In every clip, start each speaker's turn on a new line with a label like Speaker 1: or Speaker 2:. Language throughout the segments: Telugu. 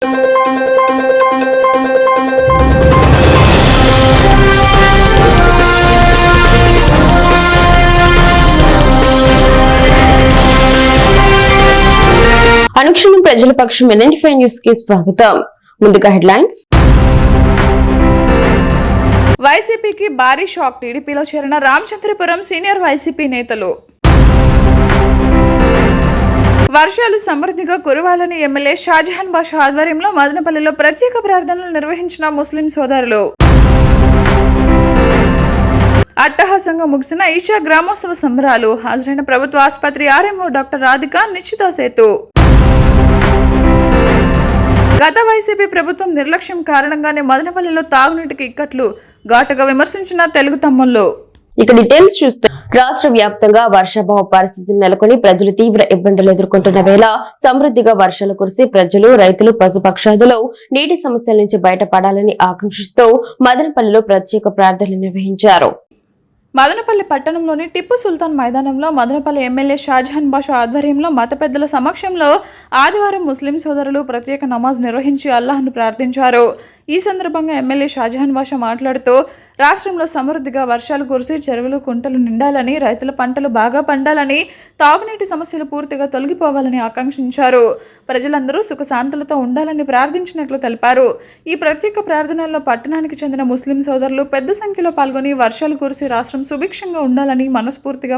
Speaker 1: అనుక్షణం ప్రజల పక్షం ఎన్ఎన్5 న్యూస్ కి స్వాగతం. ముందుగా హెడ్లైన్స్.
Speaker 2: వైసీపీకి భారీ షాక్. టీడీపీలో చేరిన రామచంద్రపురం సీనియర్ వైసీపీ నేతలు. వర్షాలు సమృద్ధిగా కురవాలని ఎమ్మెల్యే షాజహాన్ బాషా ఆధ్వర్యంలో మదనపల్లిలో ప్రత్యేక ప్రార్థనలు నిర్వహించిన ముస్లిం సోదరులు. అట్టహాసంగా ముగిసిన ఈషా గ్రామోత్సవ సంబరాలు. హాజరైన ప్రభుత్వ ఆసుపత్రి ఆర్ఎంఓ డాక్టర్ రాధిక నిశ్చిత సేతు. గత వైసీపీ ప్రభుత్వం నిర్లక్ష్యం కారణంగానే మదనపల్లిలో తాగునీటికి ఇక్కట్లు. ఘాటుగా విమర్శించిన తెలుగు తమ్ముళ్ళు.
Speaker 1: ఇక డీటెయిల్స్ చూస్తే రాష్ట్ర వ్యాప్తంగా వర్షాభావ పరిస్థితులు నెలకొని ప్రజలు తీవ్ర ఇబ్బందులు ఎదుర్కొంటున్న వేళ సమృద్ధిగా వర్షాలు కురిసి ప్రజలు, రైతులు, పశుపక్షాదులు నీటి సమస్యల నుంచి బయటపడాలని ఆకాంక్షిస్తూ మదనపల్లిలో ప్రత్యేక ప్రార్థనలు నిర్వహించారు.
Speaker 2: మదనపల్లి పట్టణంలోని టిప్పు సుల్తాన్ మైదానంలో మదనపల్లి ఎమ్మెల్యే షాజహాన్ బాషా ఆధ్వర్యంలో మత పెద్దల సమక్షంలో ఆదివారం ముస్లిం సోదరులు ప్రత్యేక నమాజ్ నిర్వహించి అల్లాహ్ను ప్రార్థించారు. ఈ సందర్భంగా ఎమ్మెల్యే షాజహాన్ బాషా మాట్లాడుతూ రాష్ట్రంలో సమృద్ధిగా వర్షాలు కురిసి చెరువులు, కుంటలు నిండాలని, రైతుల పంటలు బాగా పండాలని, తాగునీటి సమస్యలు పూర్తిగా తొలగిపోవాలని ఆకాంక్షించారు. ప్రజలందరూ సుఖశాంతులతో ఉండాలని ప్రార్థించినట్లు తెలిపారు. ఈ ప్రత్యేక ప్రార్థనల్లో పట్టణానికి చెందిన ముస్లిం సోదరులు పెద్ద సంఖ్యలో పాల్గొని వర్షాలు కురిసి రాష్ట్రం సుభిక్షంగా ఉండాలని మనస్ఫూర్తిగా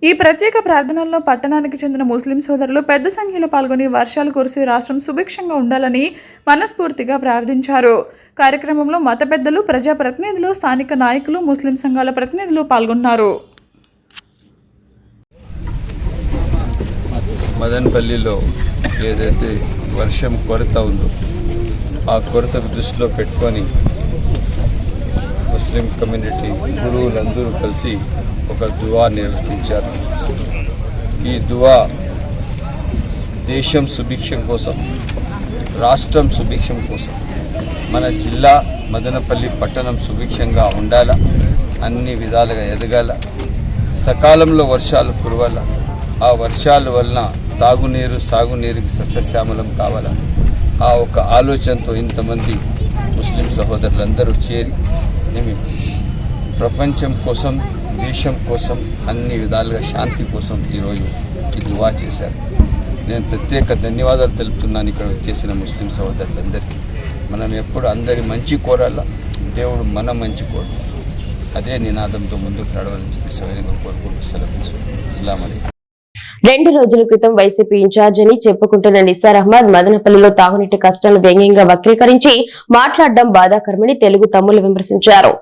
Speaker 2: ఈ ప్రత్యేక ప్రార్థనల్లో పట్టణానికి చెందిన ముస్లిం సోదరులు పెద్ద సంఖ్యలో పాల్గొని వర్షాలు కురిసి రాష్ట్రం సుభిక్షంగా ఉండాలని మనస్ఫూర్తిగా ప్రార్థించారు. కార్యక్రమంలో మత పెద్దలు, ప్రజాప్రతినిధులు, స్థానిక నాయకులు, ముస్లిం సంఘాల ప్రతినిధులు పాల్గొన్నారు.
Speaker 3: మదనపల్లిలో ఏదైతే వర్షం కొరత ఉందో ఆ కొరతకు దృష్టిలో పెట్టుకొని ముస్లిం కమ్యూనిటీ గురువులందరూ కలిసి ఒక దువా నిర్వహించారు. ఈ దువా దేశం సుభిక్షం కోసం, రాష్ట్రం సుభిక్షం కోసం, మన జిల్లా మదనపల్లి పట్టణం సుభిక్షంగా ఉండాలా, అన్ని విధాలుగా ఎదగాల, సకాలంలో వర్షాలు కురవాల, ఆ వర్షాల వలన తాగునీరు, సాగునీరుకి సస్యశ్యామలం కావాలా, ఆ ఒక ఆలోచనతో ఇంతమంది ముస్లిం సహోదరులందరూ చేరి ప్రపంచం కోసం, దేశం కోసం, అన్ని విధాలుగా శాంతి కోసం ఈరోజు ఈ దువా చేశారు. నేను ప్రత్యేక ధన్యవాదాలు తెలుపుతున్నాను ఇక్కడ వచ్చేసిన ముస్లిం సహోదరులందరికీ. మనం ఎప్పుడు అందరి మంచి కోరాలా, దేవుడు మన మంచి కోరుతాడు. అదే నినాదంతో ముందుకు నడవాలని చెప్పి సవినయంగా కోరుకుంటూ సెలవు తీసుకుంటాను. అస్సలాము అలైకుం.
Speaker 1: 2 రోజుల క్రితం వైసీపీ ఇన్ఛార్జ్ అని చెప్పుకుంటున్న నిసార్ అహ్మద్ మదనపల్లిలో తాగునీటి కష్టాలను వ్యంగ్యంగా వక్రీకరించి మాట్లాడడం బాధాకరమని తెలుగు తమ్ముళ్లు విమర్శించారు.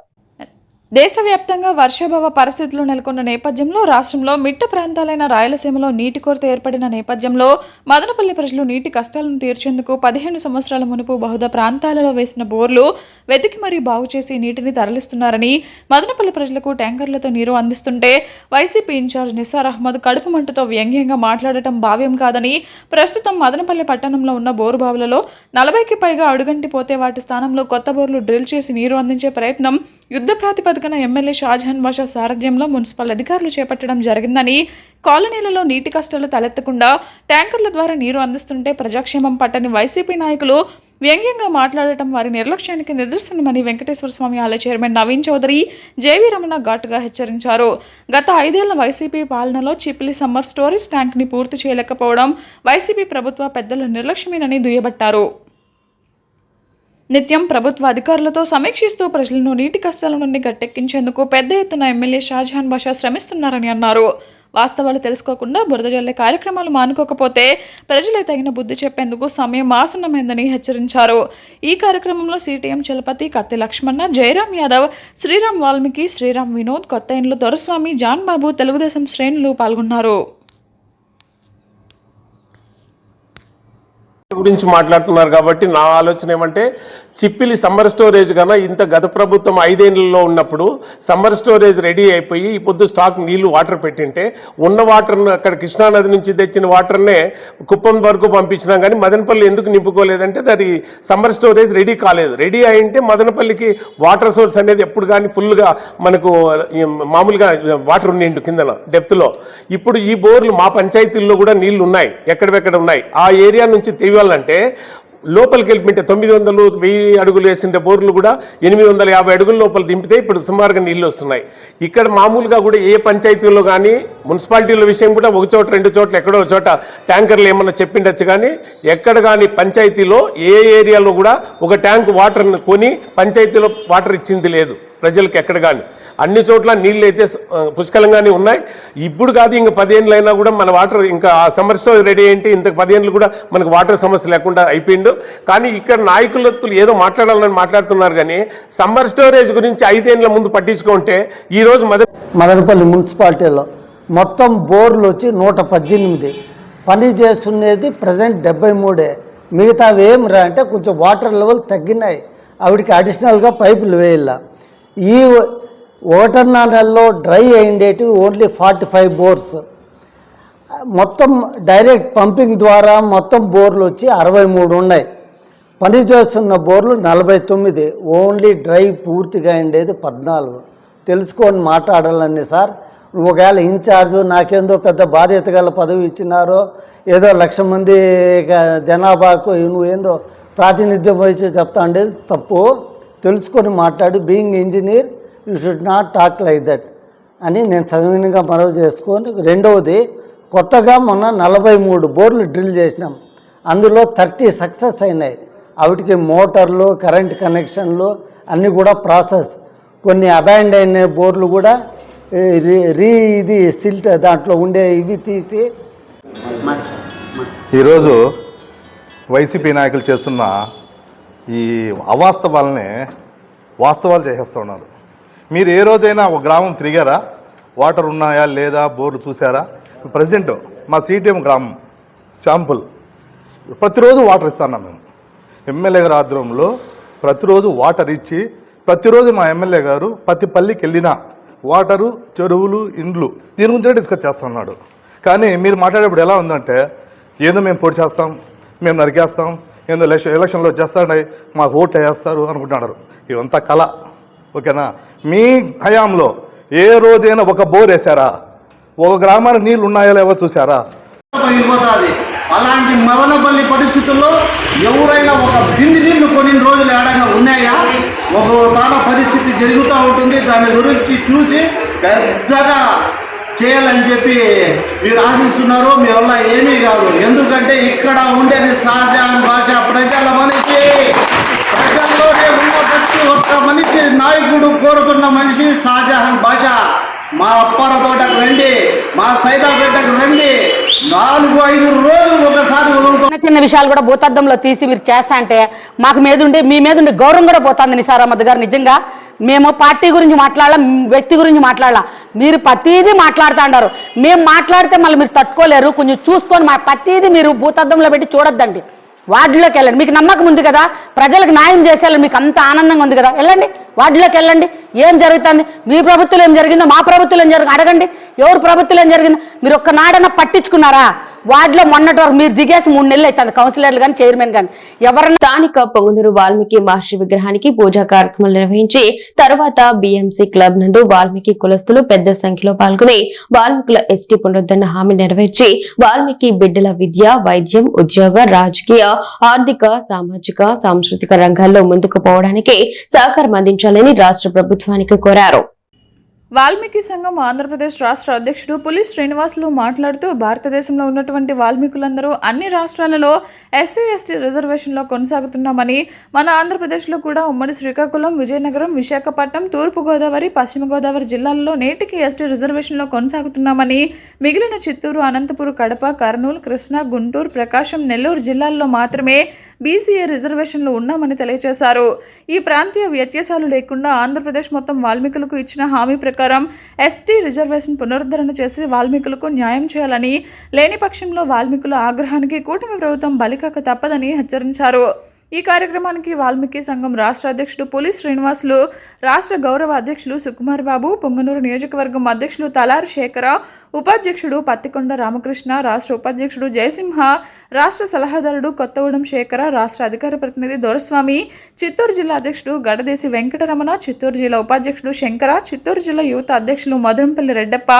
Speaker 2: దేశవ్యాప్తంగా వర్షాభావ పరిస్థితులు నెలకొన్న నేపథ్యంలో రాష్ట్రంలో మిట్ట ప్రాంతాలైన రాయలసీమలో నీటి కొరత ఏర్పడిన నేపథ్యంలో మదనపల్లి ప్రజలు నీటి కష్టాలను తీర్చేందుకు 15 సంవత్సరాల మునుపు బహుదా ప్రాంతాలలో వేసిన బోర్లు వెతికి మరీ బాగు చేసి నీటిని తరలిస్తున్నారని, మదనపల్లి ప్రజలకు ట్యాంకర్లతో నీరు అందిస్తుంటే వైసీపీ ఇన్ఛార్జ్ నిసార్ అహ్మద్ కడుపు మంటతో వ్యంగ్యంగా మాట్లాడటం భావ్యం కాదని, ప్రస్తుతం మదనపల్లి పట్టణంలో ఉన్న బోరు బావులలో 40కి పైగా అడుగంటిపోతే వాటి స్థానంలో కొత్త బోర్లు డ్రిల్ చేసి నీరు అందించే ప్రయత్నం యుద్ధ ప్రాతిపదికన ఎమ్మెల్యే షాజహాన్ బాషా సారథ్యంలో మున్సిపల్ అధికారులు చేపట్టడం జరిగిందని, కాలనీలలో నీటి కష్టాలు తలెత్తకుండా ట్యాంకర్ల ద్వారా నీరు అందిస్తుంటే ప్రజాక్షేమం పట్టని వైసీపీ నాయకులు వ్యంగ్యంగా మాట్లాడటం వారి నిర్లక్ష్యానికి నిదర్శనమని వెంకటేశ్వర స్వామి ఆలయ చైర్మన్ నవీన్ చౌదరి, జేవీ రమణ ఘాటుగా హెచ్చరించారు. గత 5 ఏళ్ల వైసీపీ పాలనలో చిప్లి సమ్మర్ స్టోరేజ్ ట్యాంక్ని పూర్తి చేయలేకపోవడం వైసీపీ ప్రభుత్వ పెద్దల నిర్లక్ష్యమేనని దుయ్యబట్టారు. నిత్యం ప్రభుత్వ అధికారులతో సమీక్షిస్తూ ప్రజలను నీటి కష్టాల నుండి గట్టెక్కించేందుకు పెద్ద ఎత్తున ఎమ్మెల్యే షాజహాన్ బాషా శ్రమిస్తున్నారని అన్నారు. వాస్తవాలు తెలుసుకోకుండా బురద జల్లే కార్యక్రమాలు మానుకోకపోతే ప్రజలే తగిన బుద్ధి చెప్పేందుకు సమయం ఆసన్నమైందని హెచ్చరించారు. ఈ కార్యక్రమంలో సిటిఎం చలపతి, కత్తి లక్ష్మణ, జయరాం యాదవ్, శ్రీరామ్ వాల్మీకి, శ్రీరామ్ వినోద్, కొత్త ఇండ్లు దొరస్వామి, జాన్ బాబు, తెలుగుదేశం శ్రేణులు పాల్గొన్నారు.
Speaker 4: గురించి మాట్లాడుతున్నారు కాబట్టి నా ఆలోచన ఏమంటే చిప్పిలి సమ్మర్ స్టోరేజ్ కన్నా ఇంత గత ప్రభుత్వం 5 ఏళ్లలో ఉన్నప్పుడు సమ్మర్ స్టోరేజ్ రెడీ అయిపోయి ఈ పొద్దు స్టాక్ నీళ్లు వాటర్ పెట్టింటే ఉన్న వాటర్ను అక్కడ కృష్ణానది నుంచి తెచ్చిన వాటర్నే కుప్పం వరకు పంపించినాం కానీ మదనపల్లి ఎందుకు నింపుకోలేదంటే దాని సమ్మర్ స్టోరేజ్ రెడీ కాలేదు. రెడీ అయింటే మదనపల్లికి వాటర్ సోర్స్ అనేది ఎప్పుడు కానీ ఫుల్గా మనకు మామూలుగా వాటర్ ఉండిండు కిందన డెప్త్లో. ఇప్పుడు ఈ బోర్లు మా పంచాయతీల్లో కూడా నీళ్లు ఉన్నాయి, ఎక్కడెక్కడ ఉన్నాయి. ఆ ఏరియా నుంచి తీయాలంటే లోపలికి వెళ్ళిపోయింటే 900, 1000 అడుగులు వేసిండే బోర్లు కూడా 850 అడుగుల లోపల దింపితే ఇప్పుడు సుమారుగా నీళ్ళు వస్తున్నాయి. ఇక్కడ మామూలుగా కూడా ఏ పంచాయతీల్లో కానీ మున్సిపాలిటీల విషయం కూడా ఒక చోట 2 చోట్ల ఎక్కడో చోట ట్యాంకర్లు ఏమన్నా చెప్పిండొచ్చు కానీ ఎక్కడ కానీ పంచాయతీలో ఏ ఏరియాలో కూడా ఒక ట్యాంక్ వాటర్ని కొని పంచాయతీలో వాటర్ ఇచ్చింది లేదు ప్రజలకు ఎక్కడ కానీ. అన్ని చోట్ల నీళ్ళు అయితే పుష్కలంగానే ఉన్నాయి. ఇప్పుడు కాదు ఇంక 10 ఏళ్ళు అయినా కూడా మన వాటర్ ఇంకా ఆ సమ్మర్ స్టోరేజ్ రెడీ అయింటే ఇంత 10 ఏళ్ళు కూడా మనకు వాటర్ సమస్య లేకుండా అయిపోయిండు. కానీ ఇక్కడ నాయకులతో ఏదో మాట్లాడాలని మాట్లాడుతున్నారు కానీ సమ్మర్ స్టోరేజ్ గురించి 5 ఏళ్ళ ముందు పట్టించుకుంటే ఈరోజు
Speaker 5: మదనపల్లి మున్సిపాలిటీలో మొత్తం బోర్లు వచ్చి 118 పని చేస్తున్నది ప్రజెంట్ 73. మిగతావి ఏం రా అంటే కొంచెం వాటర్ లెవెల్ తగ్గినాయి, ఆవిడికి అడిషనల్గా పైపులు వేయాల. ఈ 1.5 నెలలో డ్రై అయ్యేటివి ఓన్లీ 45 బోర్స్. మొత్తం డైరెక్ట్ పంపింగ్ ద్వారా మొత్తం బోర్లు వచ్చి 63 ఉన్నాయి. పని చేస్తున్న బోర్లు 49, ఓన్లీ డ్రై పూర్తిగా ఉండేది 14. తెలుసుకొని మాట్లాడాలని సార్. ఒకవేళ ఇన్ఛార్జు నాకేందో పెద్ద బాధ్యత గల పదవి ఇచ్చినారో ఏదో 1,00,000 మంది జనాభాకు నువ్వేందో ప్రాతినిధ్యం వహించి చెప్తా ఉండేది తప్పు. తెలుసుకొని మాట్లాడి being engineer you should not talk like that అని నేను సవినయంగా మనవి చేసుకొని. రెండవది, కొత్తగా మొన్న 43 బోర్లు డ్రిల్ చేసినాం, అందులో 30 సక్సెస్ అయినాయి. వాటికి మోటార్లు, కరెంట్ కనెక్షన్లు అన్నీ కూడా ప్రాసెస్. కొన్ని అబాండ్ అయిన బోర్లు కూడా ఇది సిల్ట్ దాంట్లో ఉండే ఇవి తీసి.
Speaker 6: ఈరోజు వైసీపీ నాయకులు చేస్తున్న ఈ అవాస్తవాలని వాస్తవాలు చేసేస్తూ ఉన్నారు. మీరు ఏ రోజైనా ఒక గ్రామం తిరిగారా? వాటర్ ఉన్నాయా లేదా బోర్లు చూసారా? ప్రజెంట్ మా సిటిఎం గ్రామం శాంపుల్ ప్రతిరోజు వాటర్ ఇస్తున్నాం మేము. ఎమ్మెల్యే గారి ఆధ్వర్యంలో ప్రతిరోజు వాటర్ ఇచ్చి ప్రతిరోజు మా ఎమ్మెల్యే గారు ప్రతి పల్లికి వెళ్ళినా వాటరు, చెరువులు, ఇండ్లు దీని గురించి డిస్కస్ చేస్తున్నాడు. కానీ మీరు మాట్లాడేప్పుడు ఎలా ఉందంటే ఏదో మేము పొడి చేస్తాం, మేము నరికేస్తాం, ఏదో ఎలక్షన్లో వచ్చేస్తాడు మాకు ఓట్లు వేస్తారు అనుకుంటున్నారు. ఇవంతా కళ. ఓకేనా? మీ హయాంలో ఏ రోజైనా ఒక బోర్ వేసారా? ఒక గ్రామానికి నీళ్ళు ఉన్నాయో లేవో చూసారా?
Speaker 7: అలాంటి మదనపల్లి పరిస్థితుల్లో ఎవరైనా ఒక బింది నీళ్లు కొన్ని రోజులు ఏడైనా ఉన్నాయా? ఒక కాల పరిస్థితి జరుగుతూ ఉంటుంది. దాని గురించి చూసి పెద్దగా చేయాలని చెప్పి మీరు ఆశిస్తున్నారు. మీ వల్ల ఏమీ కాదు. ఎందుకంటే ఇక్కడ ఉండేది షాజహాన్ బాషా ప్రజల మనిషి. ప్రజల్లోనే ఉన్న ప్రతి ఒక్క మనిషి నాయకుడు కోరుతున్న మనిషి షాజహాన్ బాషా. మా అప్పార తోటకు రండి, మా సైదాపేటకు రండి, 4-5 రోజులు ఒకసారి వదులుతాం.
Speaker 8: చిన్న విషయాలు కూడా భూతద్దంలో తీసి మీరు చేస్తా అంటే మాకు మీ మీద ఉండే గౌరవం కూడా పోతుంది. నిసార్ అహ్మద్ గారు, నిజంగా మేము పార్టీ గురించి మాట్లాడాల, వ్యక్తి గురించి మాట్లాడాల. మీరు ప్రతిదీ మాట్లాడుతూ ఉన్నారు. మేము మాట్లాడితే మళ్ళీ మీరు తట్టుకోలేరు. కొంచెం చూసుకొని మా ప్రతిదీ మీరు భూతద్దంలో పెట్టి చూడొద్దండి. వార్డులోకి వెళ్ళండి. మీకు నమ్మకం ఉంది కదా, ప్రజలకు న్యాయం చేసేయాలని మీకు అంత ఆనందంగా ఉంది కదా, వెళ్ళండి, వార్డులోకి వెళ్ళండి. ఏం జరుగుతుంది, మీ ప్రభుత్వం ఏం జరిగిందో, మా ప్రభుత్వం ఏం జరిగిందో అడగండి. ఎవరు ప్రభుత్వం ఏం జరిగిందో మీరు ఒక్కనాడన్నా పట్టించుకున్నారా? వార్డులో మొన్నటి వరకు మీరు దిగేసి 3 నెలలు అవుతుంది, కౌన్సిలర్లు కానీ చైర్మన్ కానీ. ఎవరన్నా
Speaker 1: స్థానిక పొంగనూరు వాల్మీకి మహర్షి విగ్రహానికి పూజా కార్యక్రమాలు నిర్వహించి తర్వాత బిఎంసి క్లబ్ నందు వాల్మీకి కులస్తులు పెద్ద సంఖ్యలో పాల్గొని వాల్మీకుల ఎస్టీ పునరుద్ధరణ హామీ నెరవేర్చి వాల్మీకి బిడ్డల విద్య, వైద్యం, ఉద్యోగ, రాజకీయ, ఆర్థిక, సామాజిక, సాంస్కృతిక రంగాల్లో ముందుకు పోవడానికి సహకారం అందించాలని రాష్ట్ర ప్రభుత్వానికి కోరారు.
Speaker 2: వాల్మీకి సంఘం ఆంధ్రప్రదేశ్ రాష్ట్ర అధ్యక్షుడు పులి శ్రీనివాసులు మాట్లాడుతూ భారతదేశంలో ఉన్నటువంటి వాల్మీకులందరూ అన్ని రాష్ట్రాలలో ఎస్సీ ఎస్టీ రిజర్వేషన్లో కొనసాగుతున్నామని, మన ఆంధ్రప్రదేశ్లో కూడా ఉమ్మడి శ్రీకాకుళం, విజయనగరం, విశాఖపట్నం, తూర్పుగోదావరి, పశ్చిమ గోదావరి జిల్లాల్లో నేటికి ఎస్టీ రిజర్వేషన్లో కొనసాగుతున్నామని, మిగిలిన చిత్తూరు, అనంతపురం, కడప, కర్నూలు, కృష్ణా, గుంటూరు, ప్రకాశం, నెల్లూరు జిల్లాల్లో మాత్రమే బీసీఏ రిజర్వేషన్లు ఉన్నామని తెలియజేశారు. ఈ ప్రాంతీయ వ్యత్యాసాలు లేకుండా ఆంధ్రప్రదేశ్ మొత్తం వాల్మీకులకు ఇచ్చిన హామీ ప్రకారం ఎస్టీ రిజర్వేషన్ పునరుద్ధరణ చేసి వాల్మీకులకు న్యాయం చేయాలని, లేని పక్షంలో వాల్మీకుల ఆగ్రహానికి కూటమి ప్రభుత్వం బలికాక తప్పదని హెచ్చరించారు. ఈ కార్యక్రమానికి వాల్మీకి సంఘం రాష్ట్ర అధ్యక్షుడు పులి శ్రీనివాసులు, రాష్ట్ర గౌరవ అధ్యక్షులు సుకుమార్ బాబు, పొంగనూరు నియోజకవర్గం అధ్యక్షులు తలారి శేఖర, ఉపాధ్యక్షుడు పత్తికొండ రామకృష్ణ, రాష్ట్ర ఉపాధ్యక్షుడు జయసింహ, రాష్ట్ర సలహాదారుడు కొత్తగూడెం శేఖర, రాష్ట్ర అధికార ప్రతినిధి దొరస్వామి, చిత్తూరు జిల్లా అధ్యక్షుడు గడదేశి వెంకటరమణ, చిత్తూరు జిల్లా ఉపాధ్యక్షుడు శంకర, చిత్తూరు జిల్లా యువత అధ్యక్షులు మధురంపల్లి రెడ్డప్ప,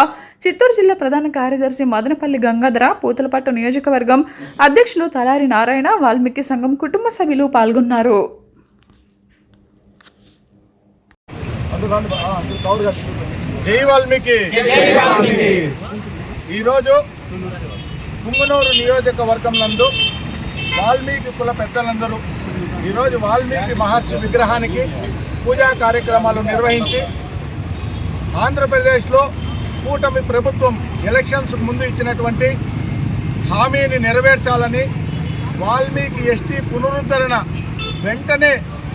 Speaker 2: చిత్తూరు జిల్లా ప్రధాన కార్యదర్శి మదనపల్లి గంగాధర, పూతలపట్టు నియోజకవర్గం అధ్యక్షులు తలారి నారాయణ, వాల్మీకి సంఘం కుటుంబ సభ్యులు పాల్గొన్నారు.
Speaker 9: జై వాల్మీకి. ఈరోజు పుంగనూరు నియోజకవర్గం నందు వాల్మీకి కుల పెద్దలందరూ ఈరోజు వాల్మీకి మహర్షి విగ్రహానికి పూజా కార్యక్రమాలు నిర్వహించి ఆంధ్రప్రదేశ్లో కూటమి ప్రభుత్వం ఎలక్షన్స్ ముందు ఇచ్చినటువంటి హామీని నెరవేర్చాలని, వాల్మీకి ఎస్టీ పునరుద్ధరణ వెంటనే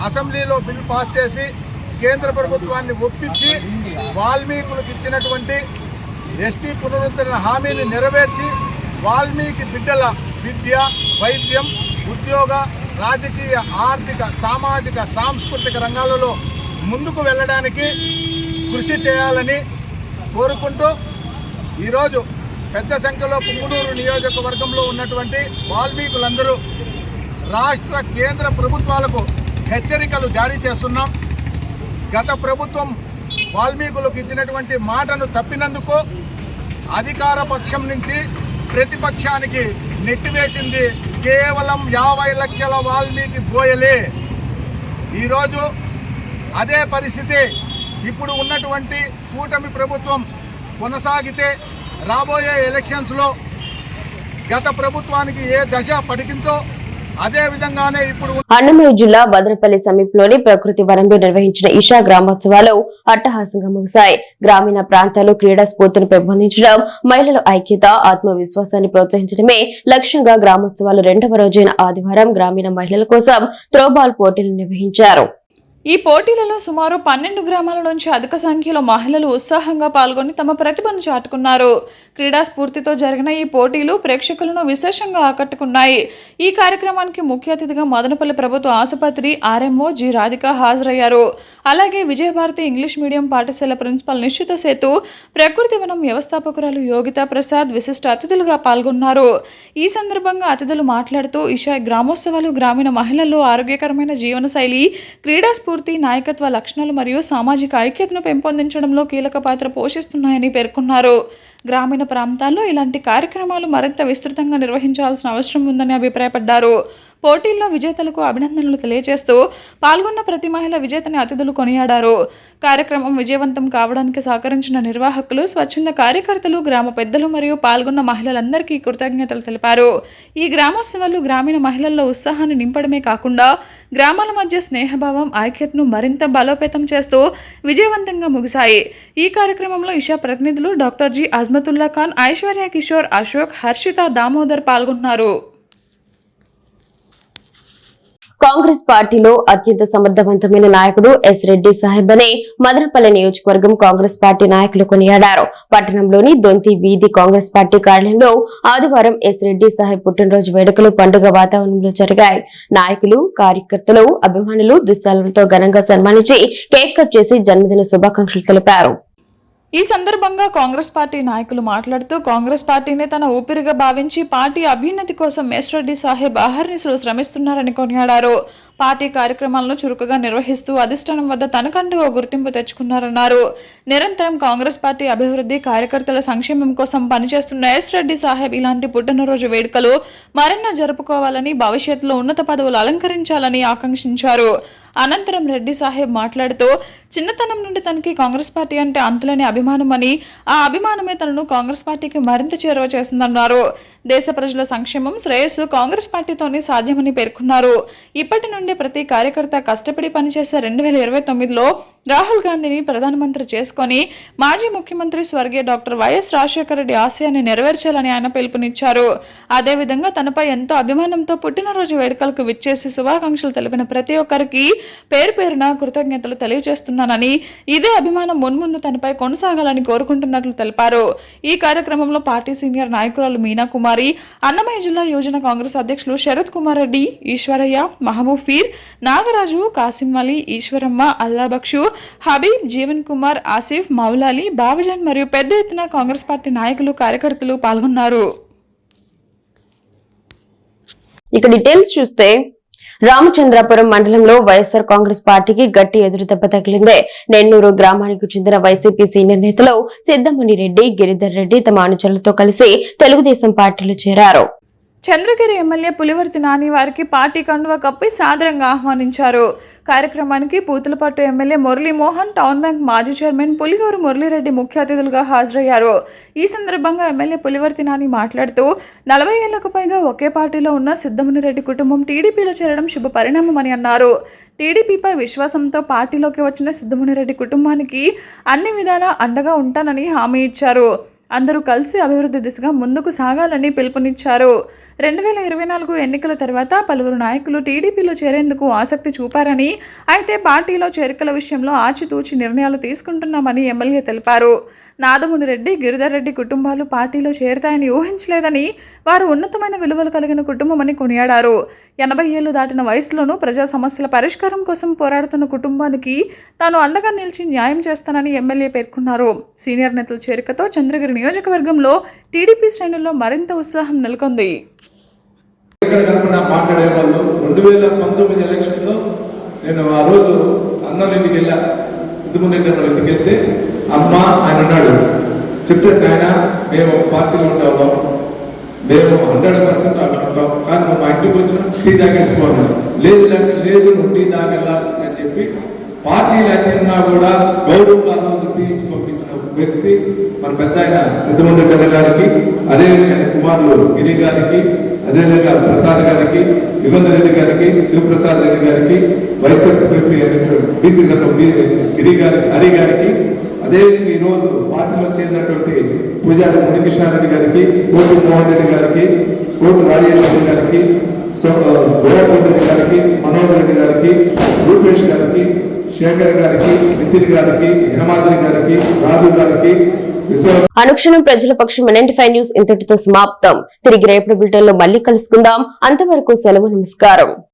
Speaker 9: అసెంబ్లీలో బిల్ పాస్ చేసి కేంద్ర ప్రభుత్వాన్ని ఒప్పించి వాల్మీకులకు ఇచ్చినటువంటి ఎస్టీ పునరుద్ధరణ హామీని నెరవేర్చి వాల్మీకి బిడ్డల విద్య, వైద్యం, ఉద్యోగ, రాజకీయ, ఆర్థిక, సామాజిక, సాంస్కృతిక రంగాలలో ముందుకు వెళ్ళడానికి కృషి చేయాలని కోరుకుంటూ ఈరోజు పెద్ద సంఖ్యలో పుంగనూరు నియోజకవర్గంలో ఉన్నటువంటి వాల్మీకులందరూ రాష్ట్ర కేంద్ర ప్రభుత్వాలకు హెచ్చరికలు జారీ చేస్తున్నాం. గత ప్రభుత్వం వాల్మీకులకు ఇచ్చినటువంటి మాటను తప్పినందుకు అధికార పక్షం నుంచి ప్రతిపక్షానికి నెట్టివేసింది కేవలం 50 లక్షల వాల్మీకి బోయలే. ఈరోజు అదే పరిస్థితి ఇప్పుడు ఉన్నటువంటి కూటమి ప్రభుత్వం కొనసాగితే రాబోయే ఎలక్షన్స్లో గత ప్రభుత్వానికి ఏ దశ పడికిందో అదే విధంగానే ఇప్పుడు
Speaker 1: అన్నమయ్య జిల్లా భద్రపల్లి సమీపంలోని ప్రకృతి వనంలో నిర్వహించిన ఈషా గ్రామోత్సవాలు అట్టహాసంగా ముగిశాయి. గ్రామీణ ప్రాంతాల్లో క్రీడా స్ఫూర్తిని పెంపొందించడం, మహిళల ఐక్యత, ఆత్మవిశ్వాసాన్ని ప్రోత్సహించడమే లక్ష్యంగా గ్రామోత్సవాలు 2వ రోజైన ఆదివారం గ్రామీణ మహిళల కోసం త్రోబాల్ పోటీలు నిర్వహించారు.
Speaker 2: ఈ పోటీలలో సుమారు 12 గ్రామాల నుంచి అధిక సంఖ్యలో మహిళలు ఉత్సాహంగా పాల్గొని తమ ప్రతిభను చాటుకున్నారు. క్రీడా స్ఫూర్తితో జరిగిన ఈ పోటీలు ప్రేక్షకులను విశేషంగా ఆకట్టుకున్నాయి. ఈ కార్యక్రమానికి ముఖ్య అతిథిగా మదనపల్లి ప్రభుత్వ ఆసుపత్రి ఆర్ఎంఓ జి రాధిక హాజరయ్యారు. అలాగే విజయభారతి ఇంగ్లీష్ మీడియం పాఠశాల ప్రిన్సిపల్ నిశ్చిత సేతు, ప్రకృతి వనం వ్యవస్థాపకురాలు యోగితా ప్రసాద్ విశిష్ట అతిథులుగా పాల్గొన్నారు. ఈ సందర్భంగా అతిథులు మాట్లాడుతూ ఈషా గ్రామోత్సవాలు గ్రామీణ మహిళల్లో ఆరోగ్యకరమైన జీవనశైలి, క్రీడా స్ఫూర్తి, నాయకత్వ లక్షణాలు మరియు సామాజిక ఐక్యతను పెంపొందించడంలో కీలక పాత్ర పోషిస్తున్నాయని పేర్కొన్నారు. గ్రామీణ ప్రాంతాల్లో ఇలాంటి కార్యక్రమాలు మరింత విస్తృతంగా నిర్వహించాల్సిన అవసరం ఉందని అభిప్రాయపడ్డారు. పోటీల్లో విజేతలకు అభినందనలు తెలియజేస్తూ పాల్గొన్న ప్రతి మహిళ విజేతని అతిథులు కొనియాడారు. కార్యక్రమం విజయవంతం కావడానికి సహకరించిన నిర్వాహకులు, స్వచ్ఛంద కార్యకర్తలు, గ్రామ పెద్దలు మరియు పాల్గొన్న మహిళలందరికీ కృతజ్ఞతలు తెలిపారు. ఈ గ్రామోత్సవాలు గ్రామీణ మహిళల్లో ఉత్సాహాన్ని నింపడమే కాకుండా గ్రామాల మధ్య స్నేహభావం, ఐక్యతను మరింత బలోపేతం చేస్తూ విజయవంతంగా ముగిశాయి. ఈ కార్యక్రమంలో ఇషా ప్రతినిధులు డాక్టర్ జి అజ్మతుల్లా ఖాన్, ఐశ్వర్య కిషోర్, అశోక్, హర్షిత, దామోదర్ పాల్గొన్నారు.
Speaker 1: కాంగ్రెస్ పార్టీలో అత్యంత సమర్థవంతమైన నాయకుడు ఎస్ రెడ్డి సాహెబ్ అని మదనపల్లి నియోజకవర్గం కాంగ్రెస్ పార్టీ నాయకులు కొనియాడారు. పట్టణంలోని దొంతి వీధి కాంగ్రెస్ పార్టీ కార్యాలయంలో ఆదివారం ఎస్ రెడ్డి సాహెబ్ పుట్టినరోజు వేడుకలు పండుగ వాతావరణంలో జరిగాయి. నాయకులు, కార్యకర్తలు, అభిమానులు దుశ్శాలతో ఘనంగా సన్మానించి కేక్ కట్ చేసి జన్మదిన శుభాకాంక్షలు తెలిపారు.
Speaker 2: ఈ సందర్భంగా కాంగ్రెస్ పార్టీ నాయకులు మాట్లాడుతూ కాంగ్రెస్ పార్టీని తన ఊపిరిగా భావించి పార్టీ అభ్యున్నతి కోసం ఎస్ రెడ్డి సాహెబ్ అహర్నిశలు శ్రమిస్తున్నారని కొనియాడారు. పార్టీ కార్యక్రమాలను చురుకుగా నిర్వహిస్తూ అధిష్టానం వద్ద తనకంటూ ఓ గుర్తింపు తెచ్చుకున్నారన్నారు. నిరంతరం కాంగ్రెస్ పార్టీ అభివృద్ధి, కార్యకర్తల సంక్షేమం కోసం పనిచేస్తున్న ఎస్ రెడ్డి సాహెబ్ ఇలాంటి పుట్టినరోజు వేడుకలు మరెన్నో జరుపుకోవాలని, భవిష్యత్తులో ఉన్నత పదవులు అలంకరించాలని ఆకాంక్షించారు. అనంతరం రెడ్డి సాహెబ్ మాట్లాడుతూ చిన్నతనం నుండి తనకి కాంగ్రెస్ పార్టీ అంటే అంతులేని అభిమానమని, ఆ అభిమానమే తనను కాంగ్రెస్ పార్టీకి మరింత చేరువ చేస్తుందన్నారు. దేశ ప్రజల సంక్షేమం, శ్రేయస్సు కాంగ్రెస్ పార్టీతోనే సాధ్యమని పేర్కొన్నారు. ఇప్పటి నుండి ప్రతి కార్యకర్త కష్టపడి పనిచేసే 2029లో రాహుల్ గాంధీని ప్రధానమంత్రి చేసుకొని మాజీ ముఖ్యమంత్రి స్వర్గీయ డాక్టర్ వైఎస్ రాజశేఖర రెడ్డి ఆశయాన్ని నెరవేర్చాలని ఆయన పిలుపునిచ్చారు. అదేవిధంగా తనపై ఎంతో అభిమానంతో పుట్టినరోజు వేడుకలకు విచ్చేసి శుభాకాంక్షలు తెలిపిన ప్రతి ఒక్కరికి పేరు పేరున కృతజ్ఞతలు తెలియజేస్తున్నానని, ఇదే అభిమానం మున్ముందు తనపై కొనసాగాలని కోరుకుంటున్నట్లు తెలిపారు. ఈ కార్యక్రమంలో పార్టీ సీనియర్ నాయకురాలు మీనా కుమారి, అన్నమయ్య జిల్లా యువజన కాంగ్రెస్ అధ్యక్షులు శరత్ కుమార్ రెడ్డి, ఈశ్వరయ్య, మహబూబ్ ఫీర్, నాగరాజు, కాసిం అలీ, ఈశ్వరమ్మ, అల్లాబక్షు, హబీబ్, జీవన్ కుమార్, ఆసిఫ్, మౌలాలి, బాబుజాన్ మరియు పెద్ద ఎత్తున కాంగ్రెస్ పార్టీ నాయకులు, కార్యకర్తలు పాల్గొన్నారు.
Speaker 1: ఇక డీటెయిల్స్ చూస్తే రామచంద్రాపురం మండలంలో వైఎస్ఆర్ కాంగ్రెస్ పార్టీకి గట్టి ఎదురుదెబ్బ తగిలింది. నెన్నూరు గ్రామానికి చెందిన వైసీపీ సీనియర్ నేతలు సిద్ధముని రెడ్డి, గిరిధర్ రెడ్డి తమ అనుచరులతో కలిసి తెలుగుదేశం పార్టీలో చేరారు.
Speaker 2: చంద్రగిరి ఎమ్మెల్యే పులివర్తి నాని వారికి పార్టీ కండువా కప్పి సాదరంగా ఆహ్వానించారు. కార్యక్రమానికి Puthalapattu MLA Muralimohan, town bank మాజీ చైర్మన్ పులిగూరు మురళీరెడ్డి ముఖ్య అతిథులుగా హాజరయ్యారు. ఈ సందర్భంగా ఎమ్మెల్యే పులివర్తి నాని మాట్లాడుతూ 40 ఏళ్లకు పైగా ఒకే పార్టీలో ఉన్న సిద్ధముని రెడ్డి కుటుంబం టీడీపీలో చేరడం శుభ పరిణామమని అన్నారు. టీడీపీపై విశ్వాసంతో పార్టీలోకి వచ్చిన సిద్ధముని రెడ్డి కుటుంబానికి అన్ని విధాలా అండగా ఉంటానని హామీ ఇచ్చారు. అందరూ కలిసి అభివృద్ధి దిశగా ముందుకు సాగాలని పిలుపునిచ్చారు. 2024 ఎన్నికల తర్వాత పలువురు నాయకులు టీడీపీలో చేరేందుకు ఆసక్తి చూపారని, అయితే పార్టీలో చేరికల విషయంలో ఆచితూచి నిర్ణయాలు తీసుకుంటున్నామని ఎమ్మెల్యే తెలిపారు. నాదముని రెడ్డి, గిరిధర్ రెడ్డి కుటుంబాలు పార్టీలో చేరతాయని ఊహించలేదని, వారు ఉన్నతమైన విలువలు కలిగిన కుటుంబమని కొనియాడారు. 80 ఏళ్లు దాటిన వయసులోనూ ప్రజా సమస్యల పరిష్కారం కోసం పోరాడుతున్న కుటుంబానికి తాను అండగా నిలిచి న్యాయం చేస్తానని ఎమ్మెల్యే పేర్కొన్నారు. సీనియర్ నేతల చేరికతో చంద్రగిరి నియోజకవర్గంలో టీడీపీ శ్రేణుల్లో మరింత ఉత్సాహం నెలకొంది.
Speaker 9: మాట్లాడేవాళ్ళు 2019 ఎలక్షన్లో నేను ఆ రోజు అన్నం ఇంటికి వెళ్ళా, సిద్ధముని ఇంటికి వెళ్తే అమ్మ ఆయన అన్నాడు, చెప్తే ఆయన మేము పార్టీలో ఉండేవాళ్ళం, మేము 100% అనుకుంటాం, కానీ మా ఇంటికి వచ్చిన టీ తాగేసుకోవాలి, లేదు అంటే లేదు నువ్వు టీ తాగెళ్ళాల్సిందని చెప్పి పార్టీలు అతిన్నా కూడా గౌరవంగా రోజు టీ ఇచ్చి పంపించిన వ్యక్తి మన పెద్ద ఆయన సిద్ధముని రెడ్డి గారికి, అదేవిధంగా కుమారులు గిరి గారికి, అదేవిధంగా ప్రసాద్ గారికి, యుగంధర్ రెడ్డి గారికి, శివప్రసాద్ రెడ్డి గారికి, వైఎస్ఆర్సీపీ బీసీ గిరి గారికి, హరి గారికి, అదేవిధంగా ఈరోజు పార్టీలో చేరినటువంటి పూజారి మునికృష్ణారెడ్డి గారికి, కోటి మోహన్ రెడ్డి గారికి, కోటి రాజేశ్వరి గారికి, గోవర్ధన్ రెడ్డి గారికి, మనోహర్ రెడ్డి గారికి, రూపేష్ గారికి, శేఖర్ గారికి, నితిన్ గారికి, హేమాద్రి గారికి, రాజు గారికి,
Speaker 1: అనుక్షణం ప్రజల పక్షం 95 న్యూస్ ఇంతటితో సమాప్తం. తిరిగి రేపటి బులెటిన్ లో మళ్ళీ కలుసుకుందాం. అంతవరకు సెలవు, నమస్కారం.